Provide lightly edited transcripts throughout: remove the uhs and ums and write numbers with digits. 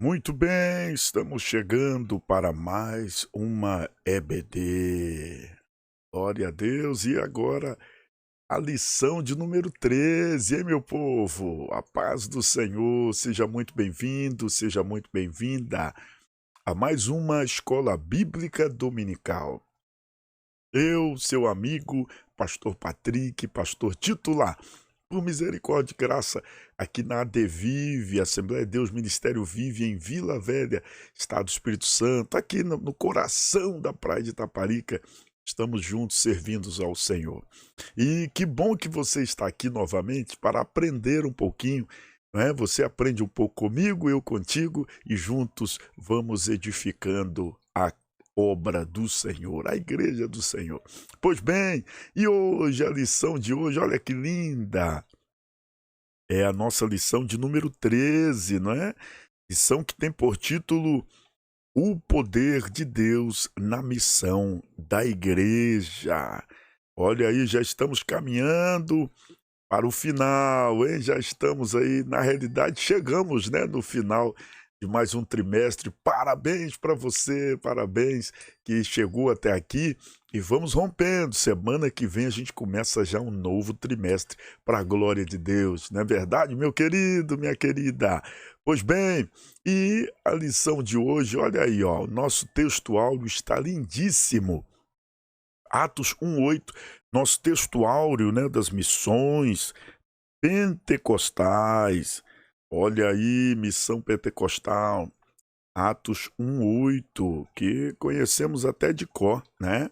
Muito bem, estamos chegando para mais uma EBD. Glória a Deus. E agora a lição de número 13, hein, meu povo? A paz do Senhor, seja muito bem-vindo, seja muito bem-vinda a mais uma escola bíblica dominical. Eu, seu amigo, pastor Patrick, pastor titular, por misericórdia e graça, aqui na ADVIVE, Assembleia de Deus Ministério Vive, em Vila Velha, Estado do Espírito Santo, aqui no coração da praia de Itaparica, estamos juntos servindo ao Senhor. E que bom que você está aqui novamente para aprender um pouquinho, né? Você aprende um pouco comigo, eu contigo, e juntos vamos edificando a obra do Senhor, a igreja do Senhor. Pois bem, e hoje, a lição de hoje, olha que linda! É a nossa lição de número 13, não é? Lição que tem por título O Poder de Deus na Missão da Igreja. Olha aí, já estamos caminhando para o final, hein? Já estamos aí, na realidade, chegamos, né, no final de mais um trimestre. Parabéns para você, parabéns que chegou até aqui e vamos rompendo. Semana que vem a gente começa já um novo trimestre para a glória de Deus, não é verdade, meu querido, minha querida? Pois bem, e a lição de hoje, olha aí, ó, o nosso texto áureo está lindíssimo. Atos 1:8, nosso texto áureo, né, das missões pentecostais. Olha aí, missão pentecostal, Atos 1:8, que conhecemos até de cor, né?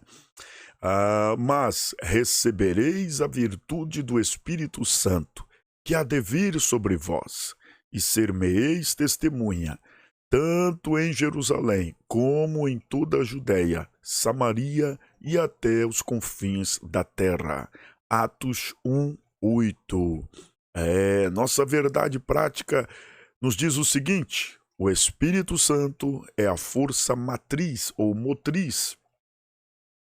Mas recebereis a virtude do Espírito Santo, que há de vir sobre vós, e ser-me-eis testemunha, tanto em Jerusalém, como em toda a Judéia, Samaria e até os confins da terra. Atos 1:8. Nossa verdade prática nos diz o seguinte: o Espírito Santo é a força matriz ou motriz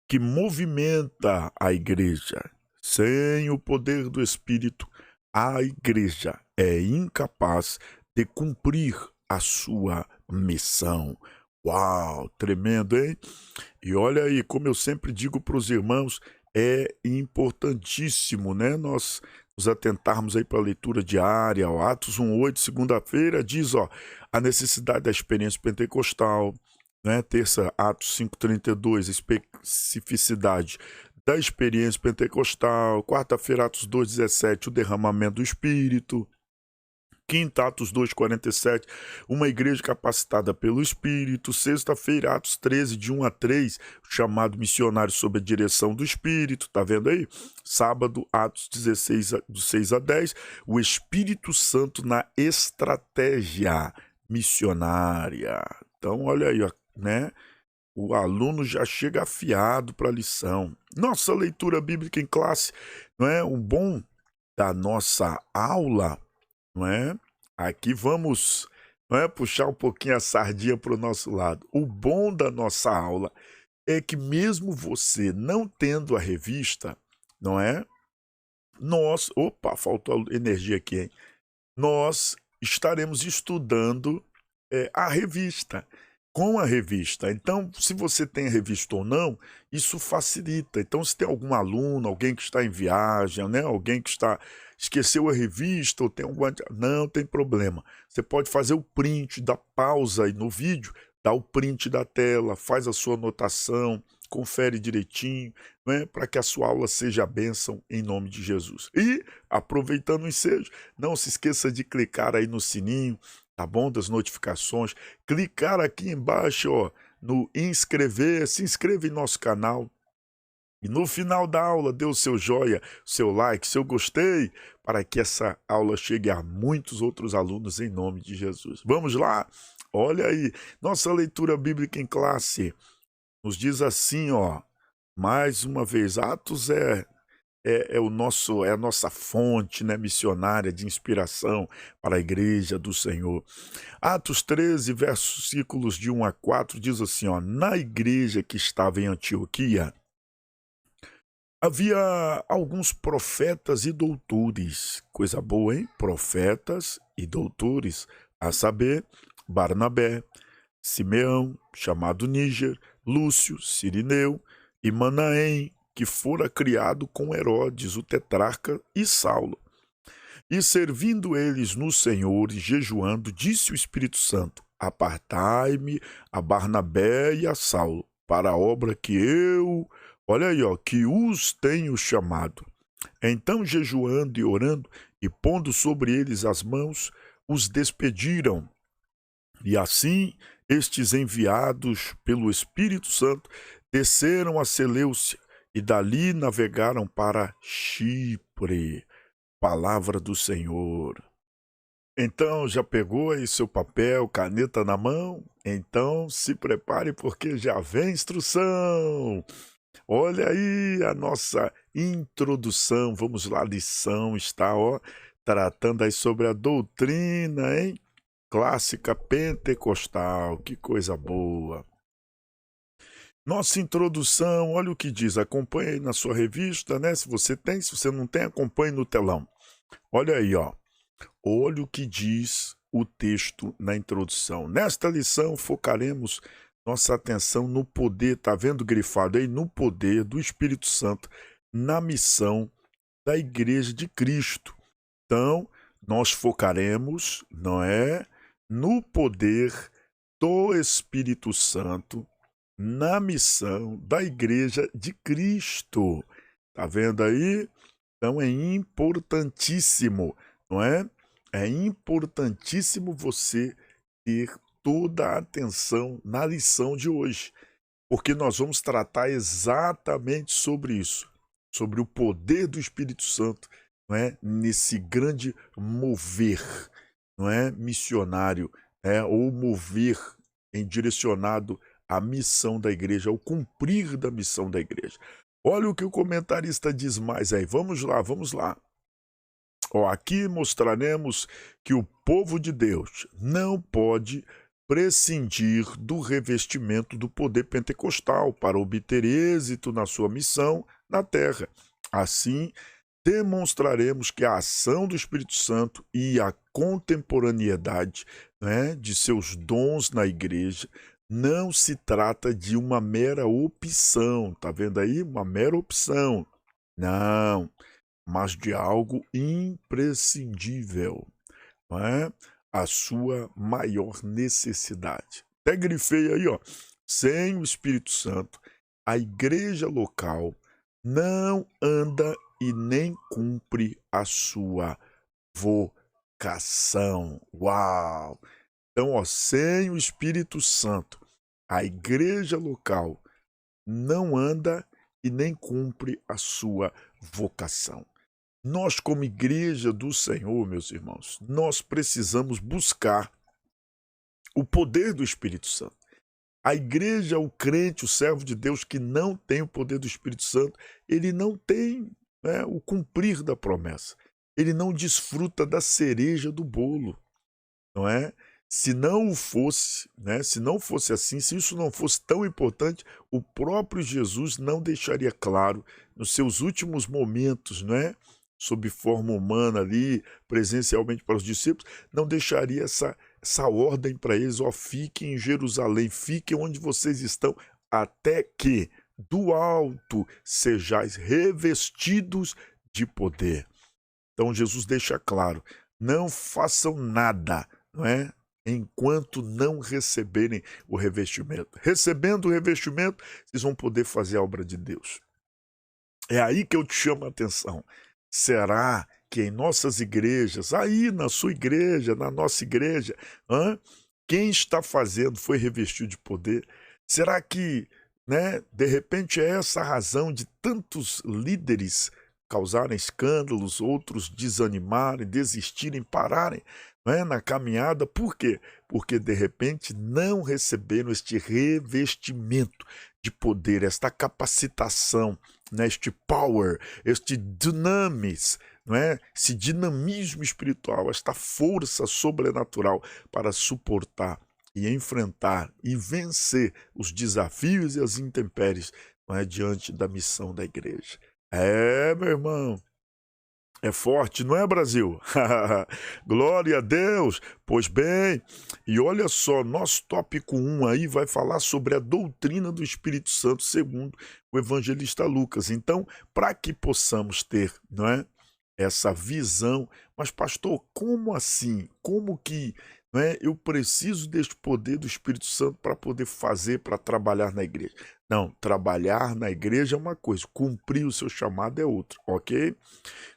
que movimenta a igreja. Sem o poder do Espírito, a igreja é incapaz de cumprir a sua missão. Uau, tremendo, hein? E olha aí, como eu sempre digo para os irmãos, é importantíssimo, né? Nós nos atentarmos aí para a leitura diária, ó, Atos 1:8, segunda-feira, diz, ó, a necessidade da experiência pentecostal, né? Terça, Atos 5:32, especificidade da experiência pentecostal. Quarta-feira, Atos 2:17, o derramamento do Espírito. Quinta, Atos 2:47, uma igreja capacitada pelo Espírito. Sexta-feira, Atos 13, de 1 a 3, chamado missionário sob a direção do Espírito, tá vendo aí? Sábado, Atos 16, do 6 a 10, o Espírito Santo na estratégia missionária. Então, olha aí, ó, né? O aluno já chega afiado para a lição. Nossa leitura bíblica em classe, não é? O bom da nossa aula, não é? Aqui vamos, não é, puxar um pouquinho a sardinha para o nosso lado. O bom da nossa aula é que mesmo você não tendo a revista, não é? Opa, faltou energia aqui, hein? Nós estaremos estudando a revista, com a revista. Então, se você tem a revista ou não, isso facilita. Então, se tem algum aluno, alguém que está em viagem, né, alguém que esqueceu a revista ou tem alguma, não tem problema. Você pode fazer o print, da pausa aí no vídeo, dá o print da tela, faz a sua anotação, confere direitinho, né, para que a sua aula seja a bênção em nome de Jesus. E, aproveitando o ensejo, não se esqueça de clicar aí no sininho, tá bom? Das notificações. Clicar aqui embaixo, ó, no inscrever, se inscreva em nosso canal. E no final da aula, dê o seu joia, seu like, seu gostei, para que essa aula chegue a muitos outros alunos em nome de Jesus. Vamos lá? Olha aí, nossa leitura bíblica em classe nos diz assim, ó, mais uma vez, Atos é a nossa fonte, né, missionária de inspiração para a igreja do Senhor. Atos 13, versículos de 1 a 4, diz assim, ó, na igreja que estava em Antioquia, havia alguns profetas e doutores, coisa boa, hein? Profetas e doutores, a saber, Barnabé, Simeão, chamado Níger, Lúcio, Cirineu, e Manaém, que fora criado com Herodes, o tetrarca, e Saulo. E servindo eles no Senhor e jejuando, disse o Espírito Santo: apartai-me a Barnabé e a Saulo, para a obra que olha aí, que os tenho chamado. Então, jejuando e orando, e pondo sobre eles as mãos, os despediram. E assim, estes enviados pelo Espírito Santo desceram a Seleucia, e dali navegaram para Chipre. Palavra do Senhor. Então, já pegou aí seu papel, caneta na mão? Então, se prepare porque já vem instrução. Olha aí a nossa introdução. Vamos lá, a lição está, tratando aí sobre a doutrina, hein? Clássica pentecostal. Que coisa boa. Nossa introdução, olha o que diz, acompanhe aí na sua revista, né? Se você tem, se você não tem, acompanhe no telão. Olha aí, olha o que diz o texto na introdução. Nesta lição, focaremos nossa atenção no poder, tá vendo grifado aí? No poder do Espírito Santo na missão da Igreja de Cristo. Então, nós focaremos, no poder do Espírito Santo na missão da Igreja de Cristo. Tá vendo aí? Então é importantíssimo, não é? É importantíssimo você ter toda a atenção na lição de hoje, porque nós vamos tratar exatamente sobre isso, sobre o poder do Espírito Santo, não é? Nesse grande mover, não é? Missionário, ou mover direcionado a missão da igreja, o cumprir da missão da igreja. Olha o que o comentarista diz mais aí. Vamos lá, vamos lá. Aqui mostraremos que o povo de Deus não pode prescindir do revestimento do poder pentecostal para obter êxito na sua missão na terra. Assim, demonstraremos que a ação do Espírito Santo e a contemporaneidade, de seus dons na igreja não se trata de uma mera opção, tá vendo aí? Uma mera opção. Não, mas de algo imprescindível, não é? A sua maior necessidade. Até grifei aí, sem o Espírito Santo, a igreja local não anda e nem cumpre a sua vocação. Uau! Então, sem o Espírito Santo, a igreja local não anda e nem cumpre a sua vocação. Nós, como igreja do Senhor, meus irmãos, nós precisamos buscar o poder do Espírito Santo. A igreja, o crente, o servo de Deus que não tem o poder do Espírito Santo, ele não tem o cumprir da promessa. Ele não desfruta da cereja do bolo, não é? Se não fosse, se não fosse assim, se isso não fosse tão importante, o próprio Jesus não deixaria claro nos seus últimos momentos, sob forma humana ali, presencialmente para os discípulos, não deixaria essa ordem para eles, fiquem em Jerusalém, fiquem onde vocês estão, até que do alto sejais revestidos de poder. Então Jesus deixa claro, não façam nada, enquanto não receberem o revestimento. Recebendo o revestimento, vocês vão poder fazer a obra de Deus. É aí que eu te chamo a atenção. Será que em nossas igrejas, aí na sua igreja, na nossa igreja, quem está fazendo foi revestido de poder? Será que, de repente é essa a razão de tantos líderes causarem escândalos, outros desanimarem, desistirem, pararem na caminhada? Por quê? Porque de repente não receberam este revestimento de poder, esta capacitação, este power, este dunamis, esse dinamismo espiritual, esta força sobrenatural para suportar e enfrentar e vencer os desafios e as intempéries diante da missão da igreja. Meu irmão, É forte, não é, Brasil? Glória a Deus! Pois bem, e olha só, nosso tópico 1 aí vai falar sobre a doutrina do Espírito Santo segundo o evangelista Lucas. Então, para que possamos ter, não é, essa visão, mas pastor, como assim? Como que, não é, eu preciso deste poder do Espírito Santo para poder fazer, para trabalhar na igreja? Não, trabalhar na igreja é uma coisa, cumprir o seu chamado é outra, ok?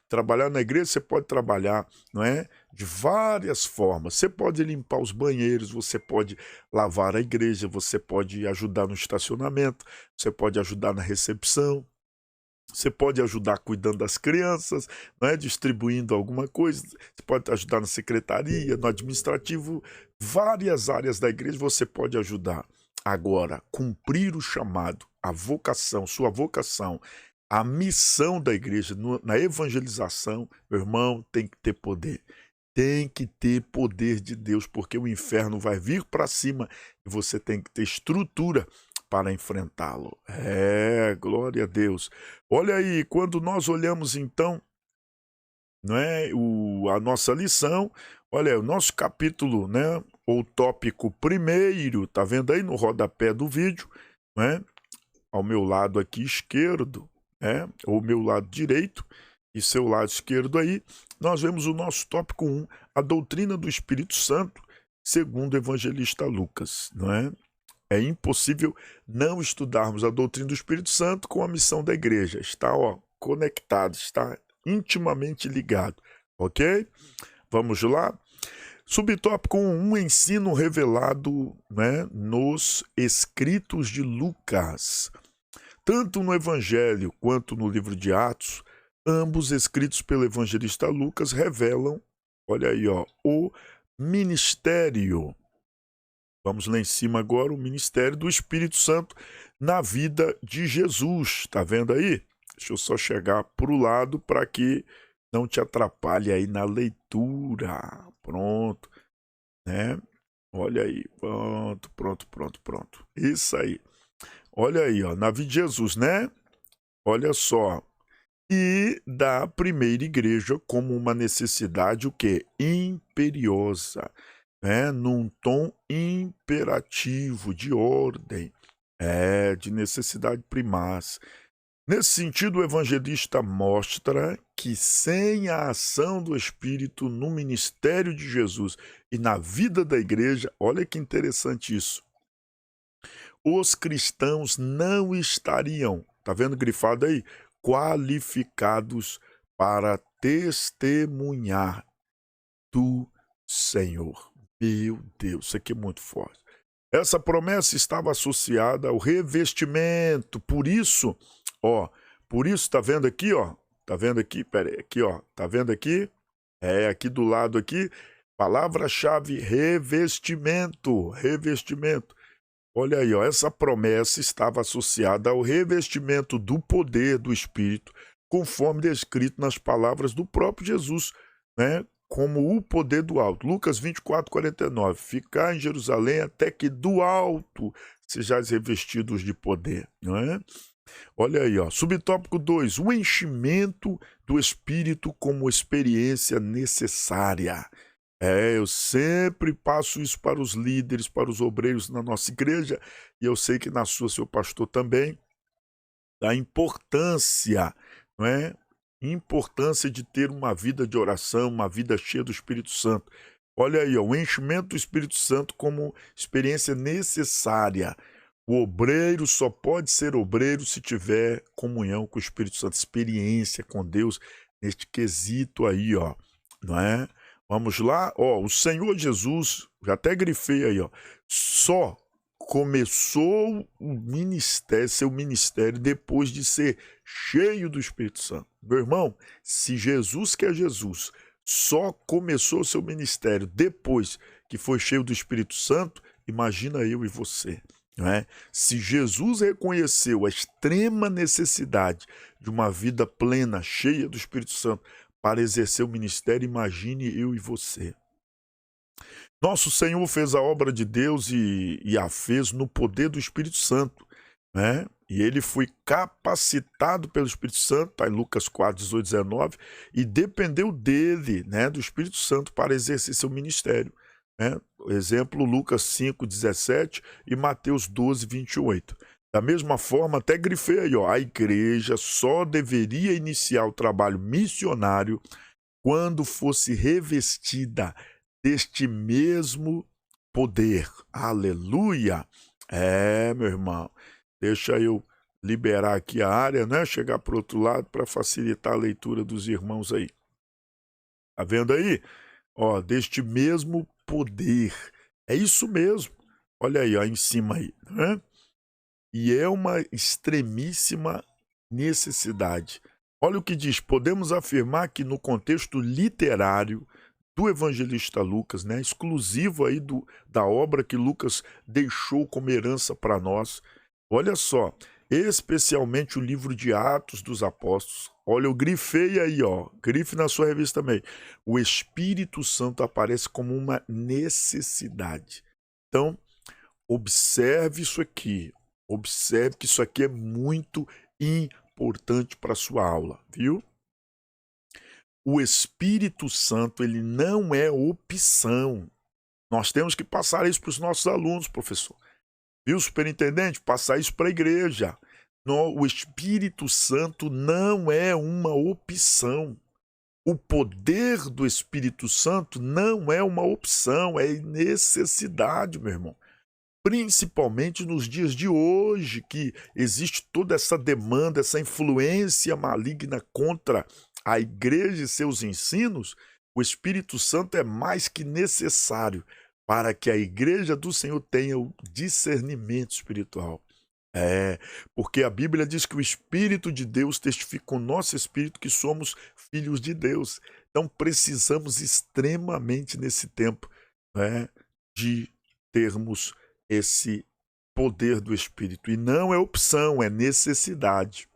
Trabalhar na igreja, você pode trabalhar, não é, de várias formas. Você pode limpar os banheiros, você pode lavar a igreja, você pode ajudar no estacionamento, você pode ajudar na recepção, você pode ajudar cuidando das crianças, não é, distribuindo alguma coisa, você pode ajudar na secretaria, no administrativo, várias áreas da igreja você pode ajudar. Agora, cumprir o chamado, a vocação, sua vocação, a missão da igreja na evangelização, meu irmão, tem que ter poder. Tem que ter poder de Deus, porque o inferno vai vir para cima e você tem que ter estrutura para enfrentá-lo. Glória a Deus. Olha aí, quando nós olhamos então, não é, a nossa lição, olha, o nosso capítulo, né, ou tópico primeiro, tá vendo aí no rodapé do vídeo, né, ao meu lado aqui esquerdo, ou meu lado direito e seu lado esquerdo aí, nós vemos o nosso tópico 1, a doutrina do Espírito Santo, segundo o evangelista Lucas, não é? É impossível não estudarmos a doutrina do Espírito Santo com a missão da igreja. Está, conectado, está intimamente ligado, ok? Vamos lá? Subtópico 1, um ensino revelado, né, nos escritos de Lucas. Tanto no Evangelho quanto no livro de Atos, ambos escritos pelo evangelista Lucas revelam, olha aí, o ministério. Vamos lá em cima agora, o ministério do Espírito Santo na vida de Jesus. Tá vendo aí? Deixa eu só chegar para o lado para que não te atrapalhe aí na leitura. Pronto, né? Olha aí, pronto. Isso aí. Olha aí, na vida de Jesus, né? Olha só. E da primeira igreja como uma necessidade, o quê? Imperiosa, né? Num tom imperativo, de ordem, de necessidade primaz. Nesse sentido, o evangelista mostra que sem a ação do Espírito no ministério de Jesus e na vida da igreja, olha que interessante isso, os cristãos não estariam, tá vendo grifado aí? Qualificados para testemunhar do Senhor. Meu Deus, isso aqui é muito forte. Essa promessa estava associada ao revestimento, por isso, tá vendo aqui, tá vendo aqui, peraí, aqui, tá vendo aqui? Aqui do lado aqui, palavra-chave revestimento. Olha aí, essa promessa estava associada ao revestimento do poder do Espírito, conforme descrito nas palavras do próprio Jesus, né? Como o poder do alto. Lucas 24:49. Ficar em Jerusalém até que do alto sejais revestidos de poder, não é? Olha aí, subtópico 2, o enchimento do Espírito como experiência necessária. Eu sempre passo isso para os líderes, para os obreiros na nossa igreja, e eu sei que na sua, seu pastor também, da importância, não é? Importância de ter uma vida de oração, uma vida cheia do Espírito Santo. Olha aí, o enchimento do Espírito Santo como experiência necessária. O obreiro só pode ser obreiro se tiver comunhão com o Espírito Santo, experiência com Deus, neste quesito aí, não é? Vamos lá, o Senhor Jesus, já até grifei aí, só começou o ministério, seu ministério, depois de ser cheio do Espírito Santo. Meu irmão, se Jesus, que é Jesus, só começou seu ministério depois que foi cheio do Espírito Santo, imagina eu e você, não é? Se Jesus reconheceu a extrema necessidade de uma vida plena, cheia do Espírito Santo, para exercer o ministério, imagine eu e você. Nosso Senhor fez a obra de Deus e a fez no poder do Espírito Santo, né? E ele foi capacitado pelo Espírito Santo, está em Lucas 4, 18, 19, e dependeu dele, né, do Espírito Santo, para exercer seu ministério. Né? Exemplo, Lucas 5, 17 e Mateus 12, 28. Da mesma forma, até grifei aí, ó, a igreja só deveria iniciar o trabalho missionário quando fosse revestida deste mesmo poder. Aleluia! Meu irmão, deixa eu liberar aqui a área, né? Chegar para o outro lado para facilitar a leitura dos irmãos aí. Tá vendo aí? Ó, deste mesmo poder. É isso mesmo. Olha aí, ó, em cima aí, né? E é uma extremíssima necessidade. Olha o que diz: podemos afirmar que no contexto literário do evangelista Lucas, né, exclusivo aí da obra que Lucas deixou como herança para nós, olha só, especialmente o livro de Atos dos Apóstolos. Olha, eu grifei aí, ó, grife na sua revista também. O Espírito Santo aparece como uma necessidade. Então, observe isso aqui. Observe que isso aqui é muito importante para a sua aula, viu? O Espírito Santo, ele não é opção. Nós temos que passar isso para os nossos alunos, professor. Viu, superintendente? Passar isso para a igreja. O Espírito Santo não é uma opção. O poder do Espírito Santo não é uma opção, é necessidade, meu irmão. Principalmente nos dias de hoje, que existe toda essa demanda, essa influência maligna contra a igreja e seus ensinos, o Espírito Santo é mais que necessário para que a igreja do Senhor tenha o discernimento espiritual. Porque a Bíblia diz que o Espírito de Deus testifica com o nosso espírito que somos filhos de Deus. Então precisamos extremamente nesse tempo, né, de termos esse poder do Espírito. E não é opção, é necessidade.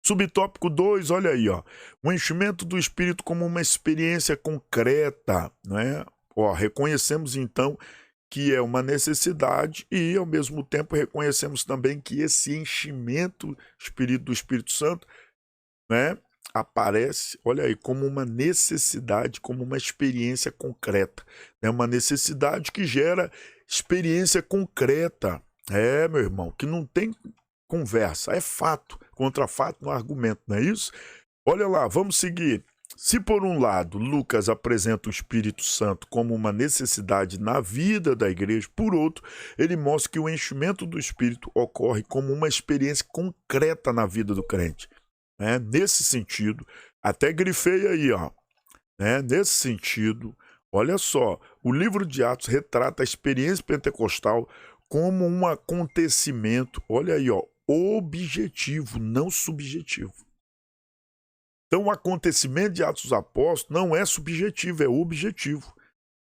Subtópico 2, olha aí, ó. O enchimento do Espírito como uma experiência concreta, né? Ó, reconhecemos então que é uma necessidade e, ao mesmo tempo, reconhecemos também que esse enchimento do Espírito Santo, né, aparece, olha aí, como uma necessidade, como uma experiência concreta. É uma necessidade que gera experiência concreta. Meu irmão, que não tem conversa, é fato. Contra fato no argumento, não é isso? Olha lá, vamos seguir. Se por um lado Lucas apresenta o Espírito Santo como uma necessidade na vida da igreja, por outro, ele mostra que o enchimento do Espírito ocorre como uma experiência concreta na vida do crente. Nesse sentido, até grifei aí, ó. Nesse sentido, olha só, o livro de Atos retrata a experiência pentecostal como um acontecimento, olha aí, ó, objetivo, não subjetivo. Então, o acontecimento de Atos dos Apóstolos não é subjetivo, é objetivo.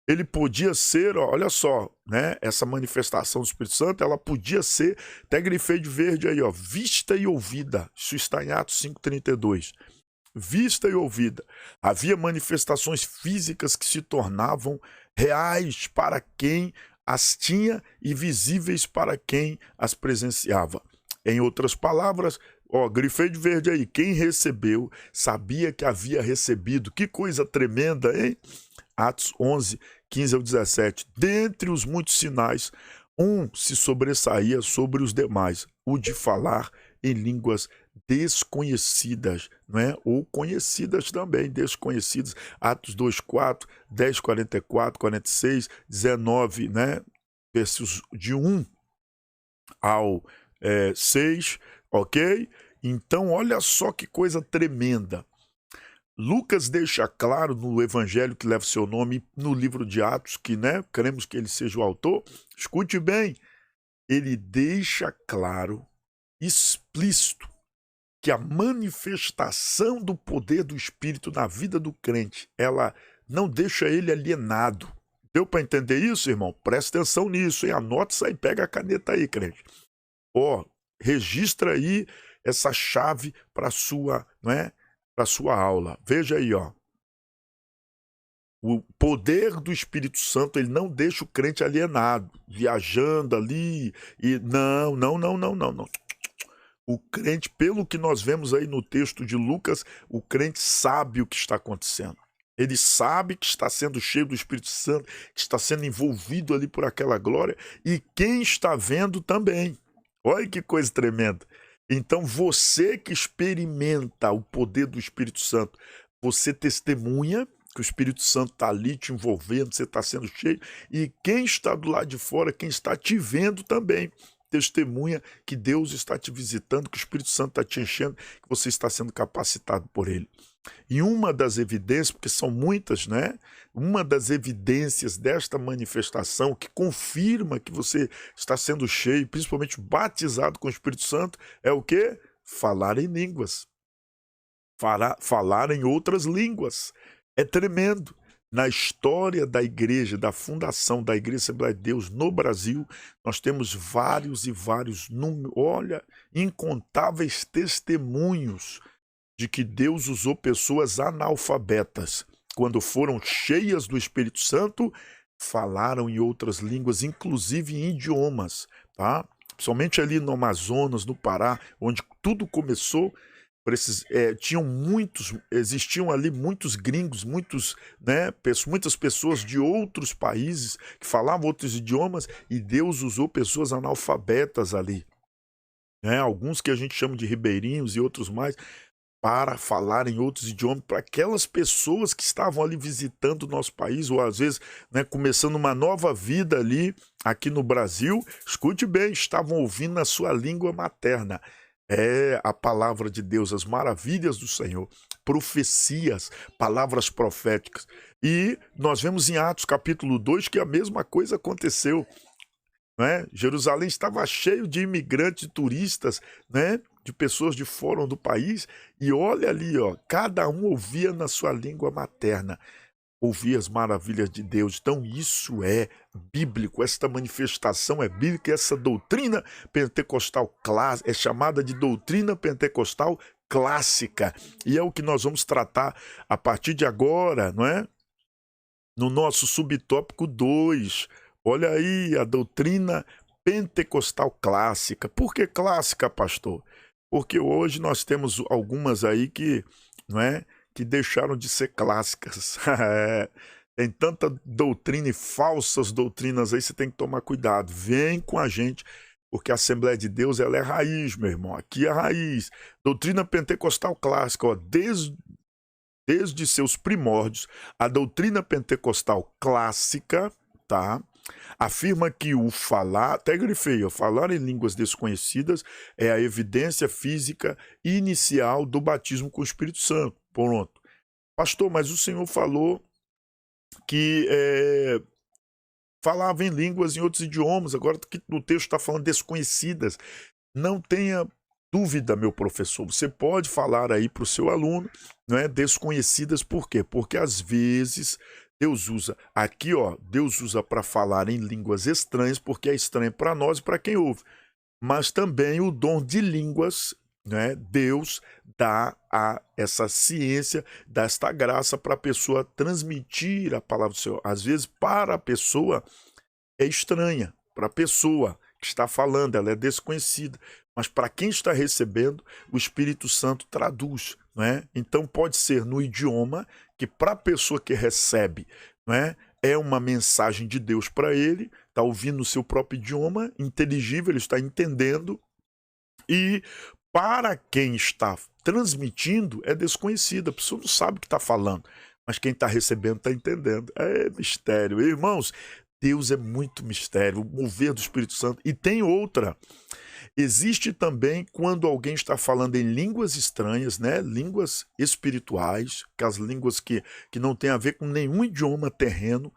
Ele podia ser, ó, olha só, né, essa manifestação do Espírito Santo, ela podia ser, até grifei de verde aí, ó, vista e ouvida. Isso está em Atos 5,32. Vista e ouvida. Havia manifestações físicas que se tornavam reais para quem as tinha e visíveis para quem as presenciava. Em outras palavras, ó, grifei de verde aí, quem recebeu sabia que havia recebido. Que coisa tremenda, hein? Atos 11, 15 ao 17. Dentre os muitos sinais, um se sobressaía sobre os demais, o de falar em línguas desconhecidas, não é? Ou conhecidas também, desconhecidas. Atos 2, 4, 10, 44, 46, 19, né? Versos de 1 ao 6, ok? Então, olha só que coisa tremenda. Lucas deixa claro no evangelho que leva seu nome, no livro de Atos, que, né, queremos que ele seja o autor. Escute bem, ele deixa claro, explícito, que a manifestação do poder do Espírito na vida do crente, ela não deixa ele alienado. Deu para entender isso, irmão? Presta atenção nisso, hein? Anota isso aí, pega a caneta aí, crente. Ó, registra aí essa chave para sua, né, para sua aula. Veja aí, ó. O poder do Espírito Santo, ele não deixa o crente alienado, viajando ali e não. O crente, pelo que nós vemos aí no texto de Lucas, o crente sabe o que está acontecendo. Ele sabe que está sendo cheio do Espírito Santo, que está sendo envolvido ali por aquela glória, e quem está vendo também. Olha que coisa tremenda. Então você que experimenta o poder do Espírito Santo, você testemunha que o Espírito Santo está ali te envolvendo, você está sendo cheio, e quem está do lado de fora, quem está te vendo também, testemunha que Deus está te visitando, que o Espírito Santo está te enchendo, que você está sendo capacitado por Ele. E uma das evidências, porque são muitas, né? Uma das evidências desta manifestação que confirma que você está sendo cheio, principalmente batizado com o Espírito Santo, é o quê? Falar em línguas. Falar em outras línguas. É tremendo. Na história da igreja, da fundação da Igreja Assembleia de Deus no Brasil, nós temos vários e vários, incontáveis testemunhos de que Deus usou pessoas analfabetas. Quando foram cheias do Espírito Santo, falaram em outras línguas, inclusive em idiomas, tá? Principalmente ali no Amazonas, no Pará, onde tudo começou. Existiam ali muitos gringos, muitas pessoas de outros países que falavam outros idiomas, e Deus usou pessoas analfabetas ali, né? Alguns que a gente chama de ribeirinhos e outros mais, para falar em outros idiomas, para aquelas pessoas que estavam ali visitando o nosso país, ou às vezes, né, começando uma nova vida ali, aqui no Brasil. Escute bem, estavam ouvindo na sua língua materna. É a palavra de Deus, as maravilhas do Senhor, profecias, palavras proféticas. E nós vemos em Atos capítulo 2 que a mesma coisa aconteceu, né? Jerusalém estava cheio de imigrantes, de turistas, né? De pessoas de fora do país, e olha ali, ó, cada um ouvia na sua língua materna, ouvia as maravilhas de Deus. Então isso é bíblico, esta manifestação é bíblica, essa doutrina pentecostal clássica é chamada de doutrina pentecostal clássica, e é o que nós vamos tratar a partir de agora, não é? No nosso subtópico 2, olha aí, a doutrina pentecostal clássica. Por que clássica, pastor? Porque hoje nós temos algumas aí que, não é, que deixaram de ser clássicas. Tem tanta doutrina e falsas doutrinas aí, você tem que tomar cuidado. Vem com a gente, porque a Assembleia de Deus, ela é raiz, meu irmão. Aqui é a raiz. Doutrina pentecostal clássica, ó, desde seus primórdios, a doutrina pentecostal clássica, tá? Afirma que o falar, até grifei, o falar em línguas desconhecidas é a evidência física inicial do batismo com o Espírito Santo. Pronto. Pastor, mas o Senhor falou que falava em línguas em outros idiomas, agora que no texto está falando desconhecidas. Não tenha dúvida, meu professor, você pode falar aí para o seu aluno, não é, desconhecidas. Por quê? Porque às vezes Deus usa, aqui ó, Deus usa para falar em línguas estranhas, porque é estranho para nós e para quem ouve. Mas também o dom de línguas, né? Deus dá essa ciência, dá esta graça para a pessoa transmitir a palavra do Senhor. Às vezes para a pessoa é estranha, para a pessoa que está falando, ela é desconhecida. Mas para quem está recebendo, o Espírito Santo traduz, não é? Então pode ser no idioma que para a pessoa que recebe, não é uma mensagem de Deus para ele, está ouvindo o seu próprio idioma, inteligível, ele está entendendo, e para quem está transmitindo é desconhecida, a pessoa não sabe o que está falando, mas quem está recebendo está entendendo. É mistério. Irmãos, Deus é muito mistério, o mover do Espírito Santo. E tem outra. Existe também quando alguém está falando em línguas estranhas, né? Línguas espirituais, aquelas línguas que não tem a ver com nenhum idioma terreno,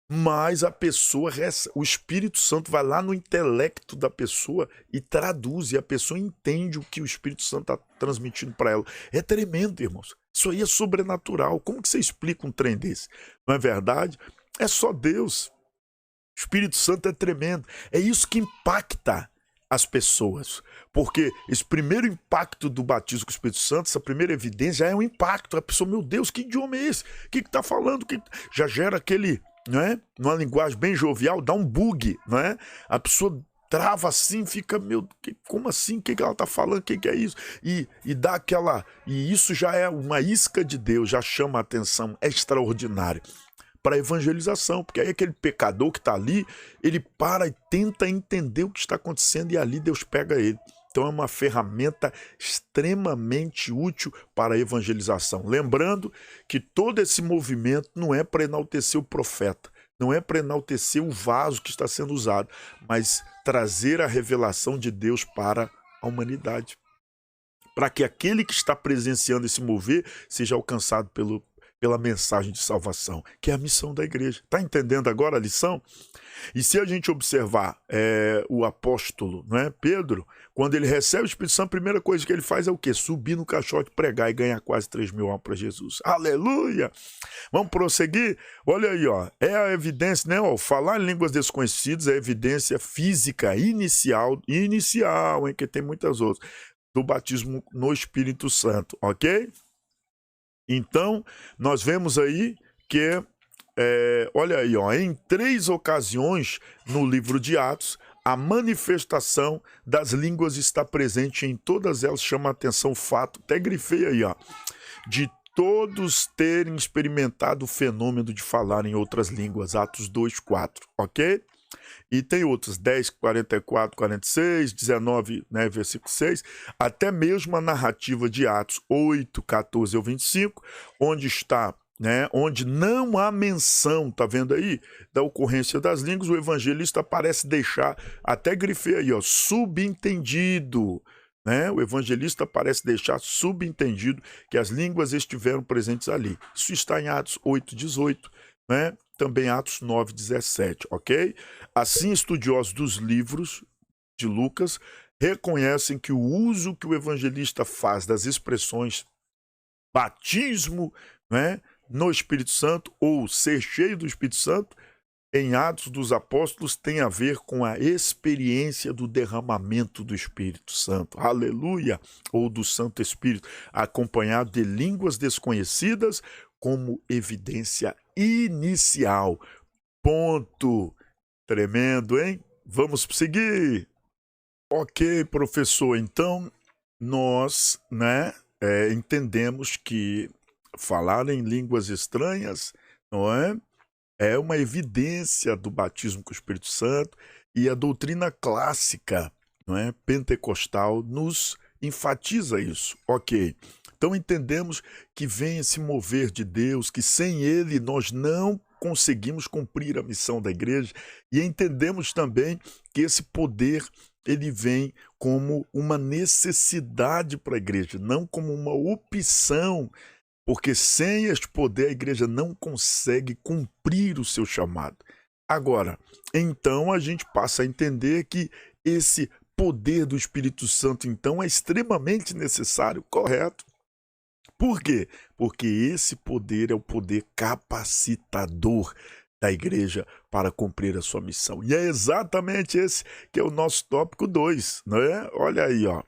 mas a pessoa, o Espírito Santo vai lá no intelecto da pessoa e traduz, e a pessoa entende o que o Espírito Santo está transmitindo para ela. É tremendo, irmãos. Isso aí é sobrenatural. Como que você explica um trem desse? Não é verdade? É só Deus. O Espírito Santo é tremendo. É isso que impacta as pessoas, porque esse primeiro impacto do batismo com o Espírito Santo, essa primeira evidência, já é um impacto. A pessoa, meu Deus, que idioma é esse? O que está falando? Já gera aquele, não é? Numa linguagem bem jovial, dá um bug, não é? A pessoa trava assim, fica, como assim? O que ela está falando? O que é isso? E dá aquela. E isso já é uma isca de Deus, já chama a atenção extraordinária para a evangelização, porque aí aquele pecador que está ali, ele para e tenta entender o que está acontecendo e ali Deus pega ele. Então é uma ferramenta extremamente útil para a evangelização. Lembrando que todo esse movimento não é para enaltecer o profeta, não é para enaltecer o vaso que está sendo usado, mas trazer a revelação de Deus para a humanidade. Para que aquele que está presenciando esse mover seja alcançado pela mensagem de salvação, que é a missão da igreja. Está entendendo agora a lição? E se a gente observar o apóstolo, não é, Pedro, quando ele recebe o Espírito Santo, a primeira coisa que ele faz é o quê? Subir no caixote, pregar e ganhar quase 3.000 almas para Jesus. Aleluia! Vamos prosseguir? Olha aí, ó, é a evidência, né? Ó, falar em línguas desconhecidas é a evidência física inicial, hein, que tem muitas outras, do batismo no Espírito Santo, ok? Então, nós vemos aí que, olha aí, ó, em 3 ocasiões no livro de Atos, a manifestação das línguas está presente em todas elas. Chama a atenção o fato, até grifei aí, ó, de todos terem experimentado o fenômeno de falar em outras línguas, Atos 2:4, ok? E tem outros, 10, 44, 46, 19, né, versículo 6, até mesmo a narrativa de Atos 8, 14 ao 25, onde está, né, onde não há menção, tá vendo aí, da ocorrência das línguas, o evangelista parece deixar, até grifei aí, ó, subentendido, né, o evangelista parece deixar subentendido que as línguas estiveram presentes ali. Isso está em Atos 8, 18, né? Também Atos 9, 17, ok? Assim, estudiosos dos livros de Lucas reconhecem que o uso que o evangelista faz das expressões batismo, né, no Espírito Santo ou ser cheio do Espírito Santo em Atos dos Apóstolos tem a ver com a experiência do derramamento do Espírito Santo, aleluia, ou do Santo Espírito, acompanhado de línguas desconhecidas como evidência inicial. Ponto. Tremendo, hein? Vamos seguir. Ok, professor, então nós, né, entendemos que falar em línguas estranhas, não é? É uma evidência do batismo com o Espírito Santo e a doutrina clássica, não é, pentecostal nos enfatiza isso. Ok. Então entendemos que vem esse mover de Deus, que sem ele nós não conseguimos cumprir a missão da igreja, e entendemos também que esse poder ele vem como uma necessidade para a igreja, não como uma opção, porque sem este poder a igreja não consegue cumprir o seu chamado. Agora, então a gente passa a entender que esse poder do Espírito Santo então é extremamente necessário, correto? Por quê? Porque esse poder é o poder capacitador da igreja para cumprir a sua missão. E é exatamente esse que é o nosso tópico 2, né? Olha aí, ó.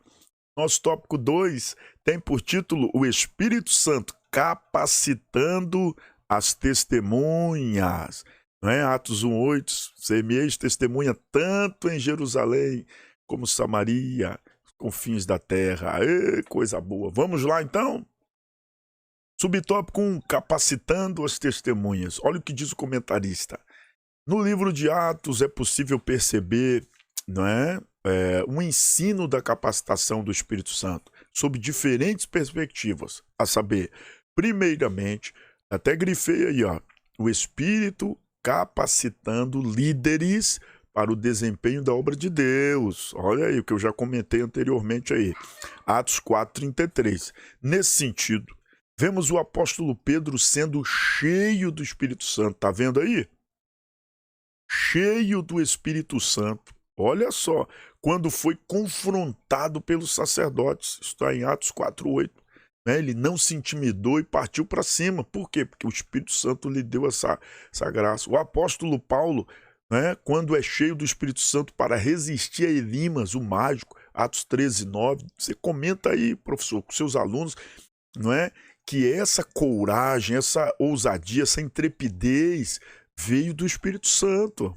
Nosso tópico 2 tem por título o Espírito Santo capacitando as testemunhas. Não é? Atos 1:8, semeis testemunha tanto em Jerusalém como Samaria, confins da terra. Coisa boa. Vamos lá então? Subtópico 1, capacitando as testemunhas. Olha o que diz o comentarista. No livro de Atos é possível perceber, não é, um ensino da capacitação do Espírito Santo sob diferentes perspectivas, a saber, primeiramente, até grifei aí, ó, o Espírito capacitando líderes para o desempenho da obra de Deus. Olha aí o que eu já comentei anteriormente aí. Atos 4:33. Nesse sentido, vemos o apóstolo Pedro sendo cheio do Espírito Santo. Tá vendo aí? Cheio do Espírito Santo. Olha só, quando foi confrontado pelos sacerdotes. Está em Atos 4:8. Ele não se intimidou e partiu para cima. Por quê? Porque o Espírito Santo lhe deu essa graça. O apóstolo Paulo, né, quando é cheio do Espírito Santo para resistir a Elimas, o mágico, Atos 13:9. Você comenta aí, professor, com seus alunos, não é? Que essa coragem, essa ousadia, essa intrepidez veio do Espírito Santo.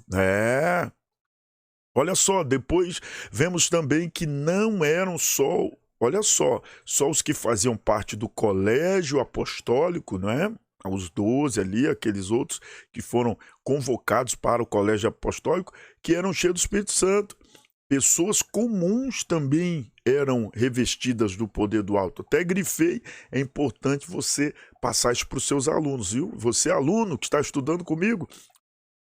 Olha só, depois vemos também que não eram só, olha só os que faziam parte do colégio apostólico, não é? Os 12 ali, aqueles outros que foram convocados para o colégio apostólico, que eram cheios do Espírito Santo. Pessoas comuns também eram revestidas do poder do alto. Até grifei, é importante você passar isso para os seus alunos, viu? Você, aluno que está estudando comigo,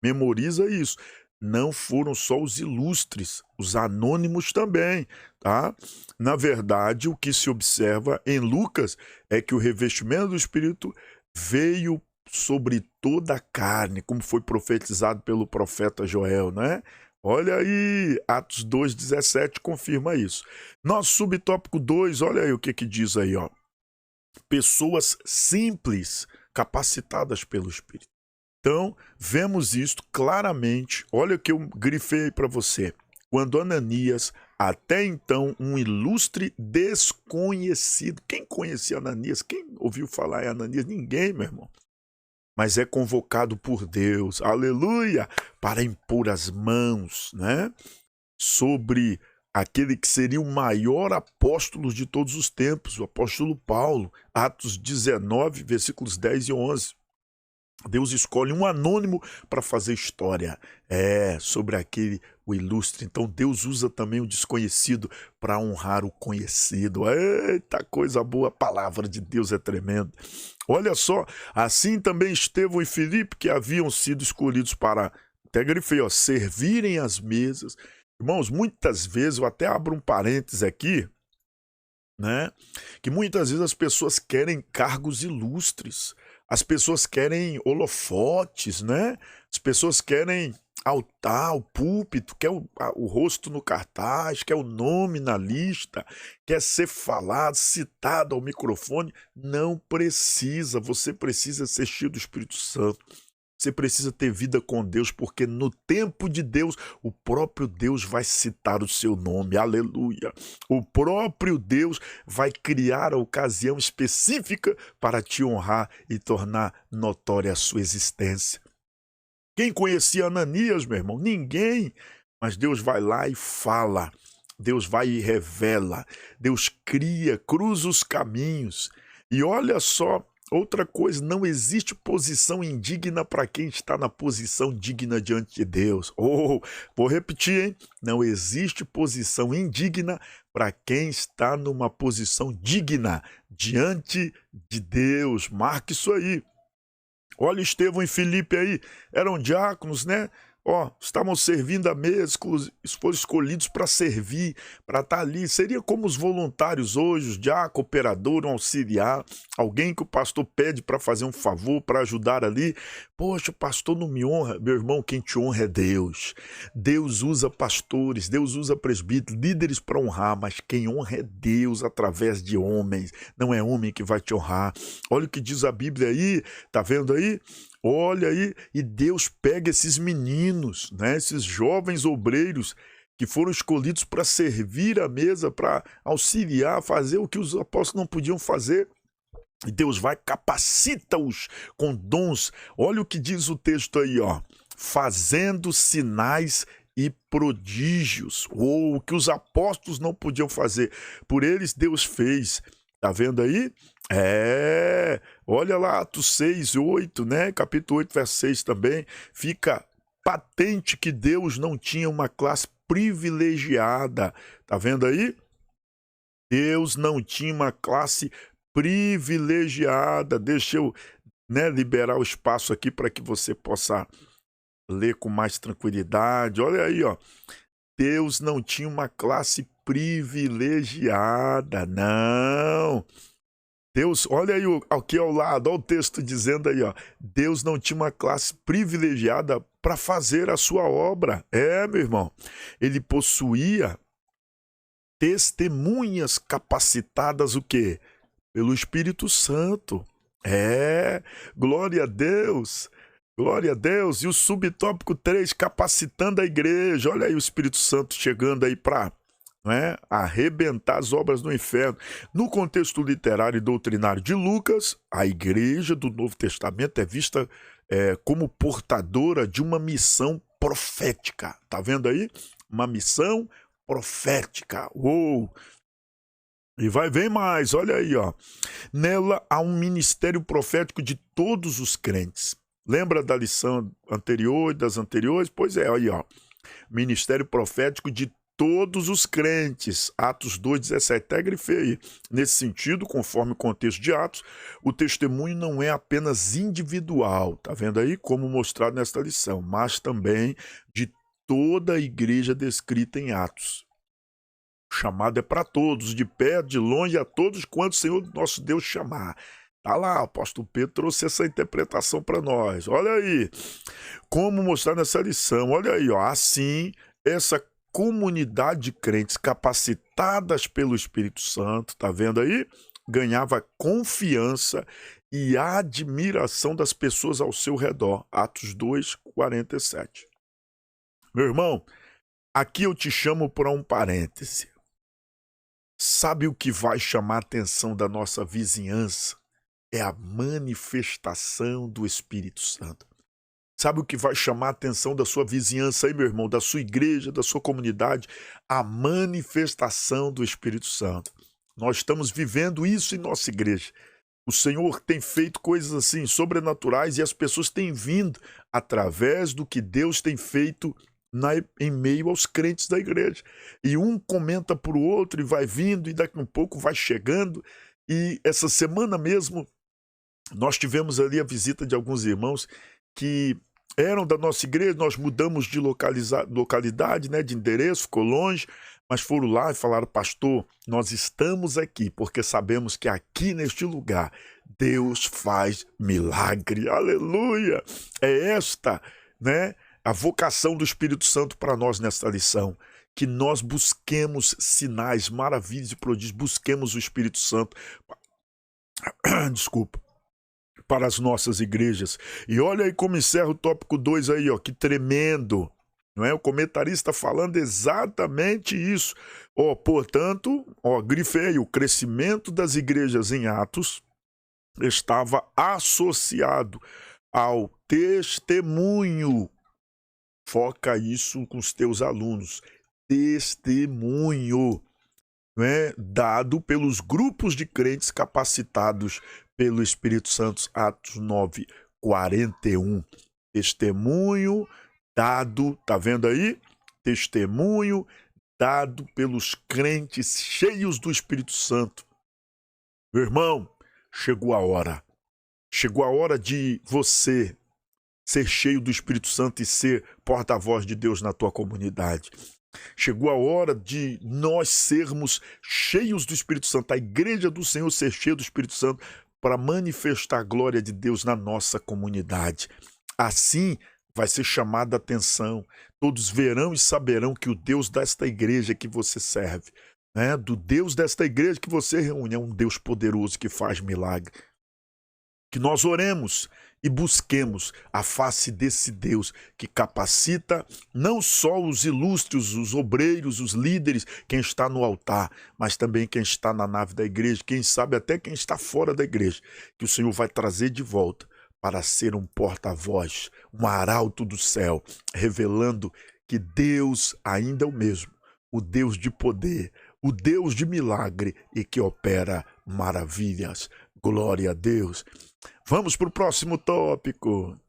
memoriza isso. Não foram só os ilustres, os anônimos também, tá? Na verdade, o que se observa em Lucas é que o revestimento do Espírito veio sobre toda a carne, como foi profetizado pelo profeta Joel, né? Olha aí, Atos 2,17 confirma isso. Nosso subtópico 2, olha aí o que diz aí, ó. Pessoas simples, capacitadas pelo Espírito. Então, vemos isto claramente. Olha o que eu grifei para você. Quando Ananias, até então um ilustre desconhecido, quem conhecia Ananias? Quem ouviu falar em Ananias? Ninguém, meu irmão. Mas é convocado por Deus, aleluia, para impor as mãos, né, sobre aquele que seria o maior apóstolo de todos os tempos, o apóstolo Paulo, Atos 19, versículos 10 e 11. Deus escolhe um anônimo para fazer história, sobre aquele, o ilustre. Então Deus usa também o desconhecido para honrar o conhecido. Eita, coisa boa, a palavra de Deus é tremenda. Olha só, assim também Estevão e Filipe, que haviam sido escolhidos para, até grifei, ó, servirem as mesas. Irmãos, muitas vezes, eu até abro um parênteses aqui, né, que muitas vezes as pessoas querem cargos ilustres. As pessoas querem holofotes, né? As pessoas querem altar, o púlpito, quer o rosto no cartaz, quer o nome na lista, quer ser falado, citado ao microfone. Não precisa, você precisa ser cheio do Espírito Santo. Você precisa ter vida com Deus, porque no tempo de Deus, o próprio Deus vai citar o seu nome, aleluia. O próprio Deus vai criar a ocasião específica para te honrar e tornar notória a sua existência. Quem conhecia Ananias, meu irmão? Ninguém. Mas Deus vai lá e fala, Deus vai e revela, Deus cria, cruza os caminhos. E olha só, outra coisa, não existe posição indigna para quem está na posição digna diante de Deus. Vou repetir, hein? Não existe posição indigna para quem está numa posição digna diante de Deus. Marque isso aí. Olha Estevão e Filipe aí, eram diáconos, né? Estavam servindo à mesa, foram escolhidos para servir, para estar ali. Seria como os voluntários hoje, os diácono, operador, um auxiliar, alguém que o pastor pede para fazer um favor, para ajudar ali. Poxa, o pastor não me honra. Meu irmão, quem te honra é Deus. Deus usa pastores, Deus usa presbíteros, líderes para honrar, mas quem honra é Deus através de homens. Não é homem que vai te honrar. Olha o que diz a Bíblia aí, tá vendo aí? Olha aí, e Deus pega esses meninos, né, esses jovens obreiros que foram escolhidos para servir a mesa, para auxiliar, fazer o que os apóstolos não podiam fazer. E Deus vai, capacita-os com dons. Olha o que diz o texto aí, ó, fazendo sinais e prodígios, o que os apóstolos não podiam fazer. Por eles Deus fez. Tá vendo aí? Olha lá, Atos 6, 8, né? Capítulo 8, verso 6 também. Fica patente que Deus não tinha uma classe privilegiada. Tá vendo aí? Deus não tinha uma classe privilegiada. Deixa eu, né, liberar o espaço aqui para que você possa ler com mais tranquilidade. Olha aí, ó. Deus não tinha uma classe privilegiada, não. Deus, olha aí aqui ao lado, olha o texto dizendo aí, ó. Deus não tinha uma classe privilegiada para fazer a sua obra. Meu irmão, ele possuía testemunhas capacitadas o quê? Pelo Espírito Santo. Glória a Deus. Glória a Deus. E o subtópico 3, capacitando a igreja. Olha aí o Espírito Santo chegando aí para, arrebentar as obras do inferno. No contexto literário e doutrinário de Lucas, a igreja do Novo Testamento é vista como portadora de uma missão profética. Tá vendo aí? uma missão profética. Uou! E vem mais, olha aí, ó. Nela há um ministério profético de todos os crentes. Lembra da lição anterior e das anteriores? Pois é, aí, ó. Ministério profético de todos os crentes. Atos 2,17. Até grifei aí. Nesse sentido, conforme o contexto de Atos, o testemunho não é apenas individual, tá vendo aí? Como mostrado nesta lição, mas também de toda a igreja descrita em Atos. O chamado é para todos, de perto, de longe, a todos quantos o Senhor nosso Deus chamar. Tá lá, o apóstolo Pedro trouxe essa interpretação para nós. Olha aí, como mostrar nessa lição. Olha aí, ó. Assim, essa comunidade de crentes capacitadas pelo Espírito Santo, tá vendo aí? Ganhava confiança e admiração das pessoas ao seu redor. Atos 2:47. Meu irmão, aqui eu te chamo para um parêntese. Sabe o que vai chamar a atenção da nossa vizinhança? É a manifestação do Espírito Santo. Sabe o que vai chamar a atenção da sua vizinhança aí, meu irmão, da sua igreja, da sua comunidade? A manifestação do Espírito Santo. Nós estamos vivendo isso em nossa igreja. O Senhor tem feito coisas assim, sobrenaturais, e as pessoas têm vindo através do que Deus tem feito em meio aos crentes da igreja. E um comenta para o outro e vai vindo, e daqui a um pouco vai chegando. E essa semana mesmo, nós tivemos ali a visita de alguns irmãos que eram da nossa igreja. Nós mudamos de localidade, né, de endereço, ficou longe, mas foram lá e falaram: pastor, nós estamos aqui porque sabemos que aqui neste lugar Deus faz milagre. Aleluia! É esta, né, a vocação do Espírito Santo para nós nesta lição. Que nós busquemos sinais, maravilhas e prodígios, busquemos o Espírito Santo, desculpa, para as nossas igrejas. E olha aí como encerra o tópico 2 aí, ó, que tremendo, não é? O comentarista falando exatamente isso. Ó, portanto, ó, grifei, o crescimento das igrejas em Atos estava associado ao testemunho. Foca isso com os teus alunos. Testemunho, né, dado pelos grupos de crentes capacitados pelo Espírito Santo. Atos 9:41. Testemunho dado, tá vendo aí? Testemunho dado pelos crentes cheios do Espírito Santo. Meu irmão, chegou a hora. Chegou a hora de você ser cheio do Espírito Santo e ser porta-voz de Deus na tua comunidade. Chegou a hora de nós sermos cheios do Espírito Santo, a igreja do Senhor ser cheia do Espírito Santo para manifestar a glória de Deus na nossa comunidade. Assim vai ser chamada a atenção. Todos verão e saberão que o Deus desta igreja que você serve, né, do Deus desta igreja que você reúne, é um Deus poderoso que faz milagre. Que nós oremos e busquemos a face desse Deus que capacita não só os ilustres, os obreiros, os líderes, quem está no altar, mas também quem está na nave da igreja, quem sabe até quem está fora da igreja, que o Senhor vai trazer de volta para ser um porta-voz, um arauto do céu, revelando que Deus ainda é o mesmo, o Deus de poder, o Deus de milagre e que opera maravilhas. Glória a Deus. Vamos para o próximo tópico.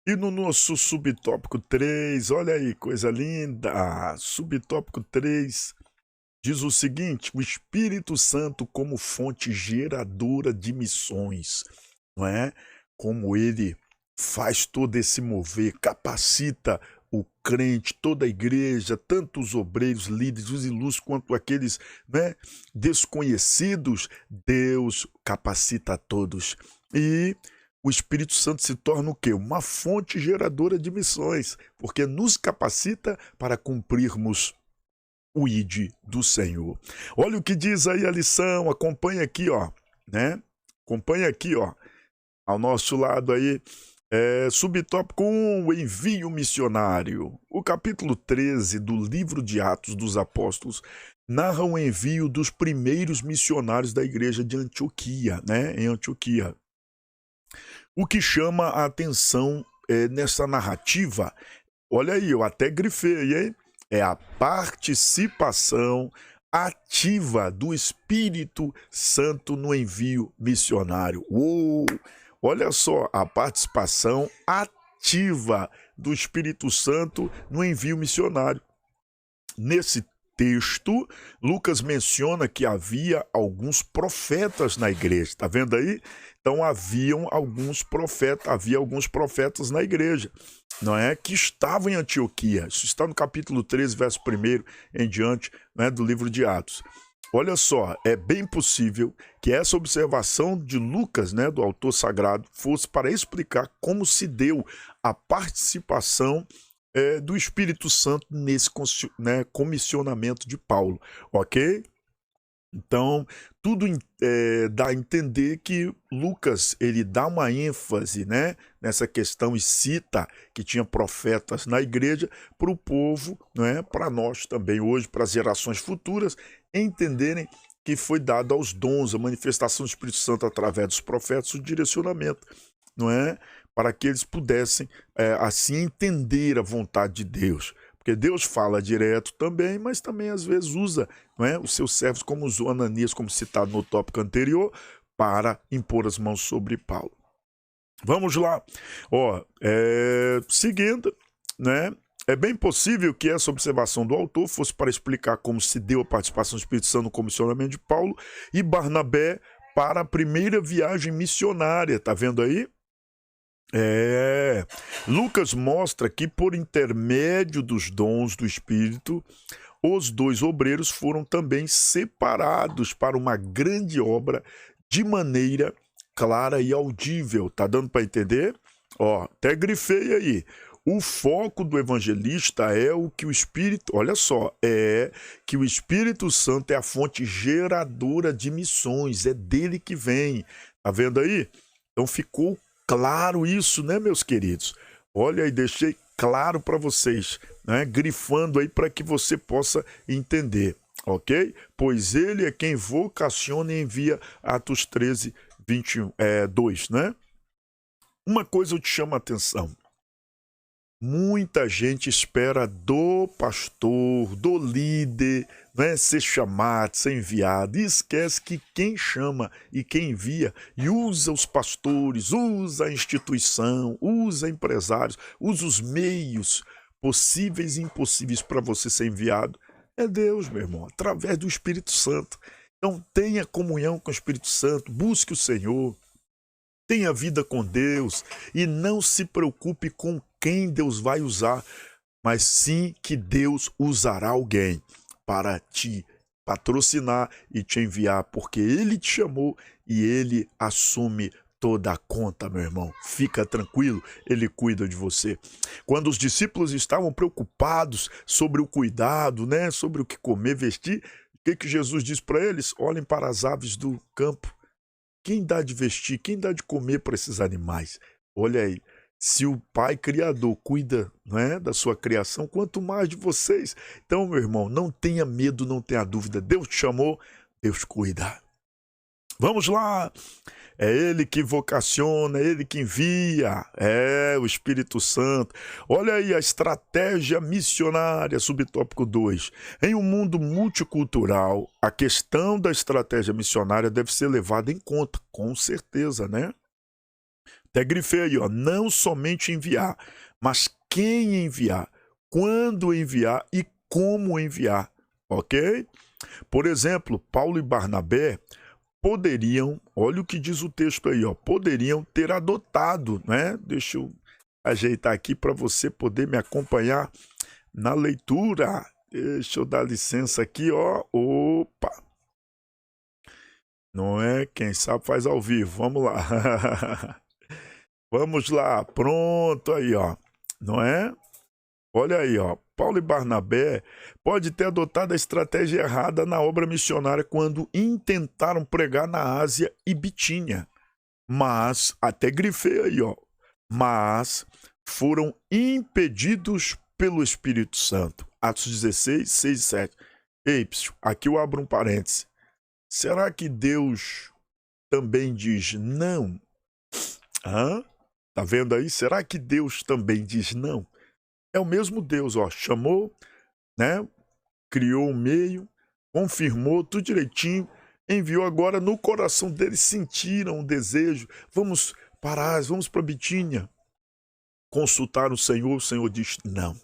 E no nosso subtópico 3, olha aí, coisa linda. Subtópico 3 diz o seguinte: o Espírito Santo como fonte geradora de missões, não é? Como ele faz todo esse mover, capacita o crente, toda a igreja, tanto os obreiros, líderes, os ilustres, quanto aqueles, né, desconhecidos. Deus capacita a todos. E o Espírito Santo se torna o quê? Uma fonte geradora de missões, porque nos capacita para cumprirmos o ID do Senhor. Olha o que diz aí a lição, acompanha aqui, ó, né? Acompanha aqui, ó, ao nosso lado aí. Subtópico 1, o envio missionário. O capítulo 13 do livro de Atos dos Apóstolos narra o envio dos primeiros missionários da igreja de Antioquia, né? Em Antioquia. O que chama a atenção nessa narrativa, olha aí, eu até grifei, hein? é a participação ativa do Espírito Santo no envio missionário. Uou! Olha só, a participação ativa do Espírito Santo no envio missionário. Nesse texto, Lucas menciona que havia alguns profetas na igreja. Está vendo aí? Então havia alguns profetas na igreja, não é? Que estavam em Antioquia. Isso está no capítulo 13, verso 1 em diante, né, do livro de Atos. Olha só, é bem possível que essa observação de Lucas, né, do autor sagrado, fosse para explicar como se deu a participação do Espírito Santo nesse, né, comissionamento de Paulo, ok? Então, tudo dá a entender que Lucas, ele dá uma ênfase, né, nessa questão e cita que tinha profetas na igreja para o povo, né, para nós também hoje, para as gerações futuras, entenderem que foi dado aos dons, a manifestação do Espírito Santo através dos profetas, o direcionamento, não é? Para que eles pudessem, assim, entender a vontade de Deus. Porque Deus fala direto também, mas também às vezes usa, não é, os seus servos, como usou Ananias, como citado no tópico anterior, para impor as mãos sobre Paulo. Vamos lá. Seguindo, né? É bem possível que essa observação do autor fosse para explicar como se deu a participação do Espírito Santo no comissionamento de Paulo e Barnabé para a primeira viagem missionária. Tá vendo aí? Lucas mostra que por intermédio dos dons do Espírito, os dois obreiros foram também separados para uma grande obra de maneira clara e audível. Tá dando para entender? Até grifei aí. O foco do evangelista é o que o Espírito, olha só, é que o Espírito Santo é a fonte geradora de missões, é dele que vem. Tá vendo aí? Então ficou claro isso, né, meus queridos? Olha aí, deixei claro para vocês, né, grifando aí para que você possa entender, ok? Pois ele é quem vocaciona e envia, Atos 13, 2, né? Uma coisa eu te chamo a atenção. Muita gente espera do pastor, do líder, né, ser chamado, ser enviado, e esquece que quem chama e quem envia e usa os pastores, usa a instituição, usa empresários, usa os meios possíveis e impossíveis para você ser enviado, é Deus, meu irmão, através do Espírito Santo. Então tenha comunhão com o Espírito Santo, busque o Senhor, tenha vida com Deus e não se preocupe com quem Deus vai usar, mas sim que Deus usará alguém para te patrocinar e te enviar, porque Ele te chamou e Ele assume toda a conta, meu irmão. Fica tranquilo, Ele cuida de você. Quando os discípulos estavam preocupados sobre o cuidado, né, sobre o que comer, vestir, o que Jesus diz para eles? Olhem para as aves do campo. Quem dá de vestir, quem dá de comer para esses animais? Olha aí, se o Pai Criador cuida, né, da sua criação, quanto mais de vocês. Então, meu irmão, não tenha medo, não tenha dúvida. Deus te chamou, Deus cuida. Vamos lá. É Ele que vocaciona, é Ele que envia, é o Espírito Santo. Olha aí a estratégia missionária, subtópico 2. Em um mundo multicultural, a questão da estratégia missionária deve ser levada em conta, com certeza, né? Até grifei aí, não somente enviar, mas quem enviar, quando enviar e como enviar, ok? Por exemplo, Paulo e Barnabé poderiam, olha o que diz o texto aí, poderiam ter adotado, né? Deixa eu ajeitar aqui para você poder me acompanhar na leitura. Deixa eu dar licença aqui, opa. Não é? Quem sabe faz ao vivo. Vamos lá. Vamos lá, pronto aí, não é? Olha aí, Paulo e Barnabé pode ter adotado a estratégia errada na obra missionária quando intentaram pregar na Ásia e Bitínia. Mas, até grifei aí, mas foram impedidos pelo Espírito Santo. Atos 16, 6 e 7. Ei, aqui eu abro um parêntese. Será que Deus também diz não? Tá vendo aí? Será que Deus também diz não? É o mesmo Deus, chamou, né? Criou o meio, confirmou tudo direitinho, enviou. Agora no coração deles sentiram o desejo, vamos parar, vamos para Bitínia, consultar o Senhor diz, não,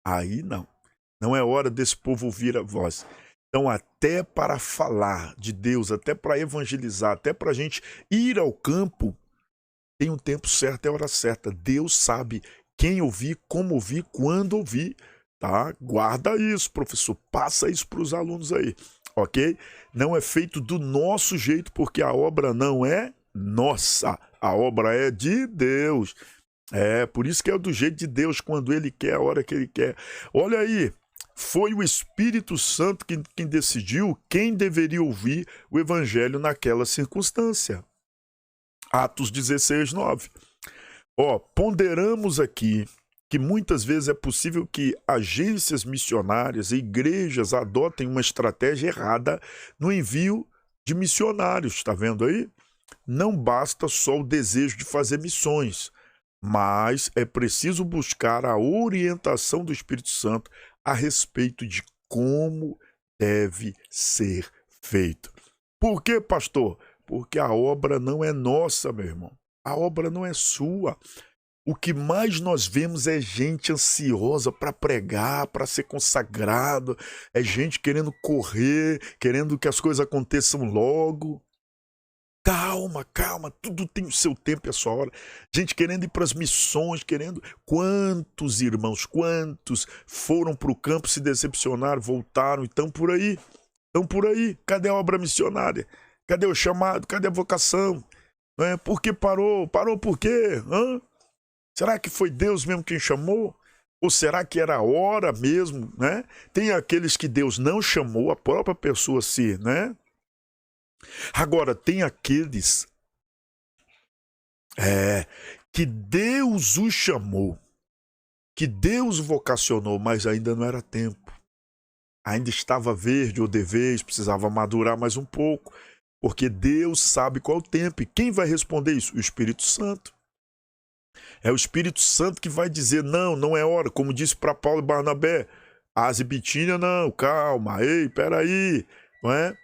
aí não é hora desse povo ouvir a voz. Então, até para falar de Deus, até para evangelizar, até para a gente ir ao campo, tem um tempo certo, é a hora certa. Deus sabe quem ouvir, como ouvir, quando ouvir, tá? Guarda isso, professor, passa isso para os alunos aí, ok? Não é feito do nosso jeito, porque a obra não é nossa, a obra é de Deus. Por isso que é do jeito de Deus, quando Ele quer, a hora que Ele quer. Olha aí, foi o Espírito Santo quem decidiu quem deveria ouvir o Evangelho naquela circunstância. Atos 16, 9. Ponderamos aqui que muitas vezes é possível que agências missionárias e igrejas adotem uma estratégia errada no envio de missionários, está vendo aí? Não basta só o desejo de fazer missões, mas é preciso buscar a orientação do Espírito Santo a respeito de como deve ser feito. Por quê, pastor? Porque a obra não é nossa, meu irmão. A obra não é sua. O que mais nós vemos é gente ansiosa para pregar, para ser consagrado, é gente querendo correr, querendo que as coisas aconteçam logo. Calma, tudo tem o seu tempo e a sua hora. Gente querendo ir para as missões, Quantos irmãos, quantos foram para o campo, se decepcionaram, voltaram e estão por aí? Cadê a obra missionária? Cadê o chamado? Cadê a vocação? Por que parou? Parou por quê? Será que foi Deus mesmo quem chamou? Ou será que era a hora mesmo, né? Tem aqueles que Deus não chamou, a própria pessoa se, né? Agora, tem aqueles que Deus os chamou, que Deus vocacionou, mas ainda não era tempo. Ainda estava verde ou de vez, precisava madurar mais um pouco, porque Deus sabe qual é o tempo. E quem vai responder isso? O Espírito Santo. É o Espírito Santo que vai dizer, não é hora, como disse para Paulo e Barnabé, Ásia e Bitínia, não, calma, ei, peraí, não é?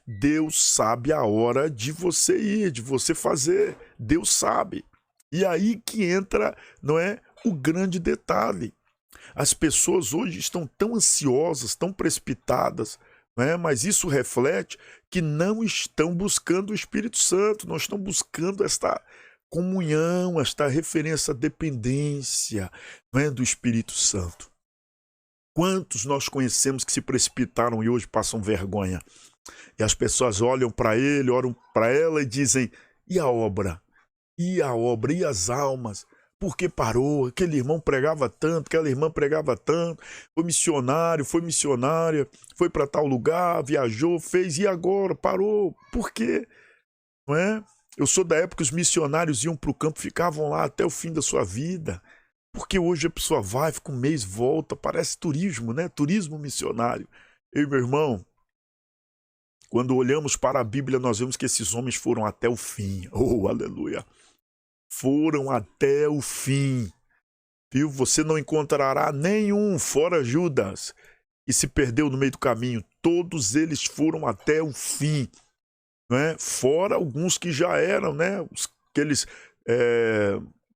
Deus sabe a hora de você ir, de você fazer, Deus sabe. E aí que entra, não é, o grande detalhe. As pessoas hoje estão tão ansiosas, tão precipitadas, mas isso reflete que não estão buscando o Espírito Santo, não estão buscando esta comunhão, esta referência à dependência do Espírito Santo. Quantos nós conhecemos que se precipitaram e hoje passam vergonha? E as pessoas olham para ele, olham para ela e dizem, e a obra? E a obra? E as almas? Por que parou? Aquele irmão pregava tanto, aquela irmã pregava tanto, foi missionária, foi para tal lugar, viajou, fez, e agora? Parou. Por quê? Não é? Eu sou da época que os missionários iam para o campo, ficavam lá até o fim da sua vida. Porque hoje a pessoa vai, fica um mês, volta, parece turismo, né? Turismo missionário. Eu, meu irmão, quando olhamos para a Bíblia, nós vemos que esses homens foram até o fim. Oh, aleluia! Foram até o fim. Viu? Você não encontrará nenhum, fora Judas, que se perdeu no meio do caminho. Todos eles foram até o fim. Fora alguns que já eram, aqueles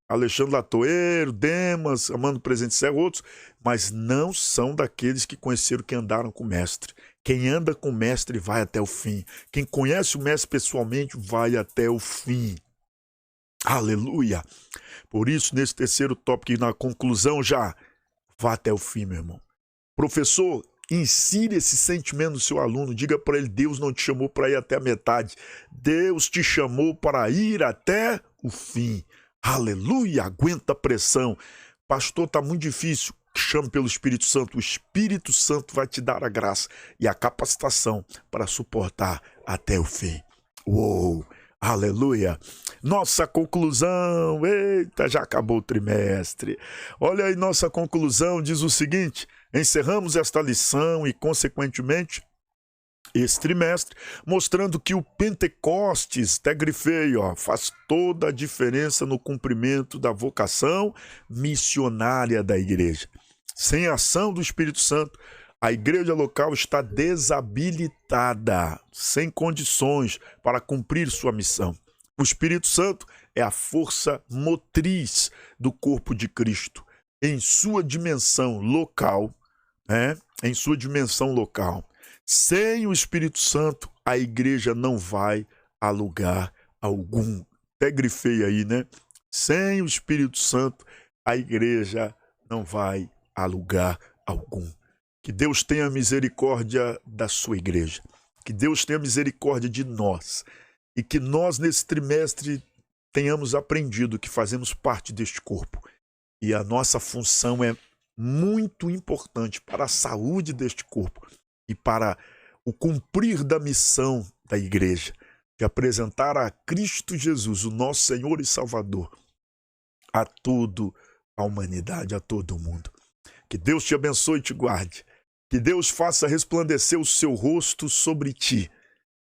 Alexandre Latoeiro, Demas, Amando Presente Cego, outros, mas não são daqueles que conheceram, que andaram com o mestre. Quem anda com o mestre vai até o fim. Quem conhece o mestre pessoalmente vai até o fim. Aleluia! Por isso, nesse terceiro tópico, na conclusão já, vá até o fim, meu irmão. Professor, insira esse sentimento no seu aluno, diga para ele, Deus não te chamou para ir até a metade, Deus te chamou para ir até o fim. Aleluia, aguenta a pressão. Pastor, está muito difícil, chame pelo Espírito Santo, o Espírito Santo vai te dar a graça e a capacitação para suportar até o fim. Uou, aleluia. Nossa conclusão, eita, já acabou o trimestre. Olha aí, nossa conclusão diz o seguinte, encerramos esta lição e, consequentemente, esse trimestre, mostrando que o Pentecostes, até grifei, faz toda a diferença no cumprimento da vocação missionária da igreja. Sem a ação do Espírito Santo, A igreja local está desabilitada, sem condições para cumprir sua missão. O Espírito Santo é a força motriz do corpo de Cristo, em sua dimensão local, né? Em sua dimensão local. Sem o Espírito Santo, a igreja não vai a lugar algum. Até grifei aí, né? Sem o Espírito Santo, a igreja não vai a lugar algum. Que Deus tenha misericórdia da sua igreja. Que Deus tenha misericórdia de nós. E que nós, nesse trimestre, tenhamos aprendido que fazemos parte deste corpo. E a nossa função é muito importante para a saúde deste corpo e para o cumprir da missão da igreja, de apresentar a Cristo Jesus, o nosso Senhor e Salvador, a toda a humanidade, a todo mundo. Que Deus te abençoe e te guarde. Que Deus faça resplandecer o seu rosto sobre ti,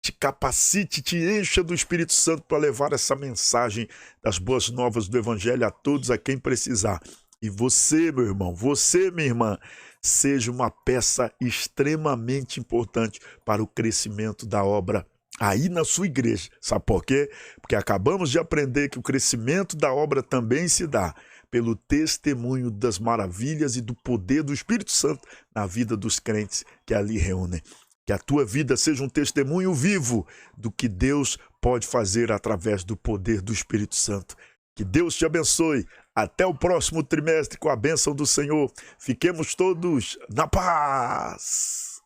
te capacite, te encha do Espírito Santo para levar essa mensagem das boas novas do Evangelho a todos a quem precisar. E você, meu irmão, você, minha irmã, seja uma peça extremamente importante para o crescimento da obra aí na sua igreja. Sabe por quê? Porque acabamos de aprender que o crescimento da obra também se dá pelo testemunho das maravilhas e do poder do Espírito Santo na vida dos crentes que ali reúnem. Que a tua vida seja um testemunho vivo do que Deus pode fazer através do poder do Espírito Santo. Que Deus te abençoe. Até o próximo trimestre com a bênção do Senhor. Fiquemos todos na paz.